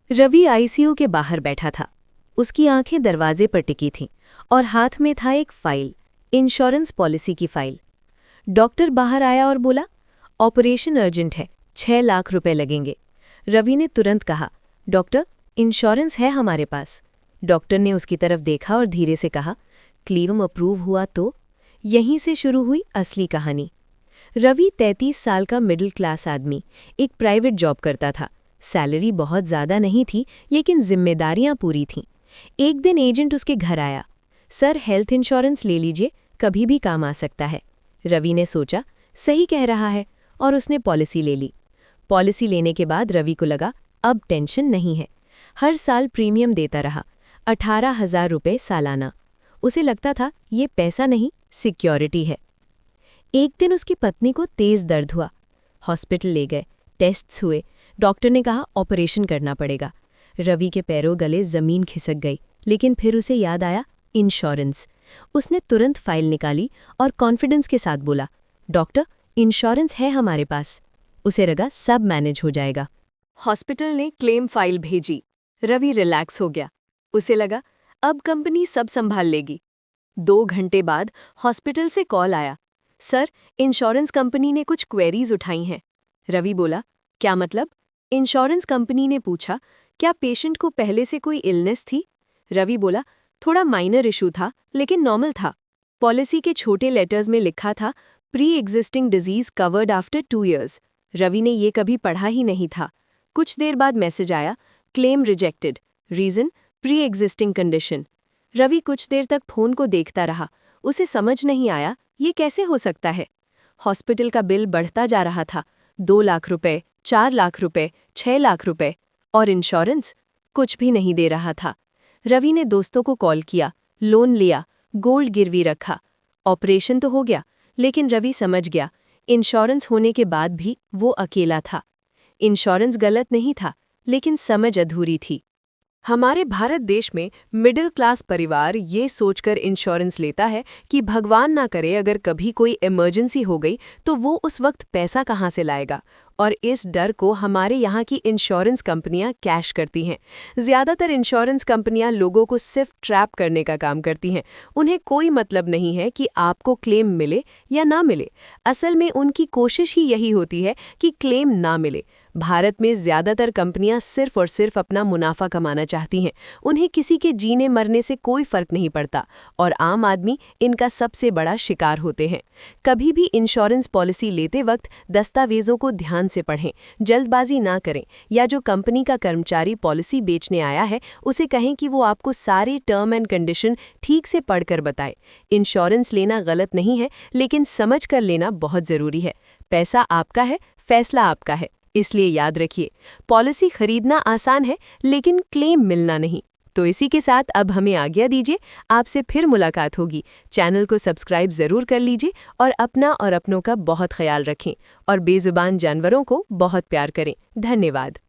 Ravi ICU के बाहर बैठा था। उसकी आंखें दरवाजे पर टिकी थीं और हाथ में था एक फाइल, इंश्योरेंस पॉलिसी की फाइल। डॉक्टर बाहर आया और बोला, ऑपरेशन अर्जेंट है, 6 लाख रुपए लगेंगे। रवि ने तुरंत कहा, डॉक्टर, इंश्योरेंस है हमारे पास। डॉक्टर ने उसकी तरफ देखा और धीरे से कहा, क्लेम अप्रूव हुआ तो? यहीं से शुरू हुई असली कहानी। रवि 33 साल का मिडिल क्लास आदमी, एक प्राइवेट जॉब करता था। सैलरी बहुत ज़्यादा नहीं थी, लेकिन जिम्मेदारियां पूरी थीं। एक दिन एजेंट उसके घर आया। सर, हेल्थ इंश्योरेंस ले लीजिए, कभी भी काम आ सकता है। रवि ने सोचा, सही कह रहा है, और उसने पॉलिसी ले ली। पॉलिसी लेने के बाद रवि को लगा, अब टेंशन नहीं है। हर साल प्रीमियम देता रहा, 18,000 रुपये सालाना। उसे लगता था ये पैसा नहीं, सिक्योरिटी है। एक दिन उसकी पत्नी को तेज दर्द हुआ। हॉस्पिटल ले गए, टेस्ट्स हुए। डॉक्टर ने कहा ऑपरेशन करना पड़ेगा। रवि के पैरों गले जमीन खिसक गई, लेकिन फिर उसे याद आया इंश्योरेंस। उसने तुरंत फाइल निकाली और कॉन्फिडेंस के साथ बोला, डॉक्टर, इंश्योरेंस है हमारे पास। उसे लगा सब मैनेज हो जाएगा। हॉस्पिटल ने क्लेम फाइल भेजी। रवि रिलैक्स हो गया। उसे लगा अब कंपनी सब संभाल लेगी। 2 घंटे बाद हॉस्पिटल से कॉल आया, सर, इंश्योरेंस कंपनी ने कुछ क्वेरीज उठाई हैं। रवि बोला, क्या मतलब? इंश्योरेंस कंपनी ने पूछा, क्या पेशेंट को पहले से कोई इलनेस थी? रवि बोला, थोड़ा माइनर इशू था, लेकिन नॉर्मल था। पॉलिसी के छोटे लेटर्स में लिखा था, pre existing disease covered after 2 years. Ravi ने ये कभी पढ़ा ही नहीं था। कुछ देर बाद मैसेज आया, claim rejected, reason pre existing condition. Ravi कुछ देर तक फोन को देखता रहा। उसे समझ नहीं आया ये कैसे हो सकता है। हॉस्पिटल का बिल बढ़ता जा रहा था, 2 लाख रुपए, 4 लाख रुपए, 6 लाख रुपए, और इंश्योरेंस कुछ भी नहीं दे रहा था। रवि ने दोस्तों को कॉल किया, लोन लिया, गोल्ड गिरवी रखा। ऑपरेशन तो हो गया, लेकिन रवि समझ गया, इंश्योरेंस होने के बाद भी वो अकेला था। इंश्योरेंस गलत नहीं था, लेकिन समझ अधूरी थी। हमारे भारत देश में मिडिल क्लास परिवार ये सोचकर इंश्योरेंस लेता है कि भगवान ना करे अगर कभी कोई इमरजेंसी हो गई तो वो उस वक्त पैसा कहाँ से लाएगा, और इस डर को हमारे यहाँ की इंश्योरेंस कंपनियां कैश करती हैं। ज़्यादातर इंश्योरेंस कंपनियां लोगों को सिर्फ ट्रैप करने का काम करती हैं। उन्हें कोई मतलब नहीं है कि आपको क्लेम मिले या ना मिले। असल में उनकी कोशिश ही यही होती है कि क्लेम ना मिले। भारत में ज़्यादातर कंपनियां सिर्फ और सिर्फ अपना मुनाफा कमाना चाहती हैं। उन्हें किसी के जीने मरने से कोई फर्क नहीं पड़ता, और आम आदमी इनका सबसे बड़ा शिकार होते हैं। कभी भी इंश्योरेंस पॉलिसी लेते वक्त दस्तावेजों को ध्यान से पढ़ें, जल्दबाजी ना करें, या जो कंपनी का कर्मचारी पॉलिसी बेचने आया है उसे कहें कि वो आपको सारे टर्म एंड कंडीशन ठीक से पढ़कर बताए। इंश्योरेंस लेना गलत नहीं है, लेकिन समझ कर लेना बहुत ज़रूरी है। पैसा आपका है, फैसला आपका है, इसलिए याद रखिए, पॉलिसी खरीदना आसान है, लेकिन क्लेम मिलना नहीं। तो इसी के साथ अब हमें आज्ञा दीजिए, आपसे फिर मुलाकात होगी। चैनल को सब्सक्राइब ज़रूर कर लीजिए और अपना और अपनों का बहुत ख्याल रखें, और बेज़ुबान जानवरों को बहुत प्यार करें। धन्यवाद।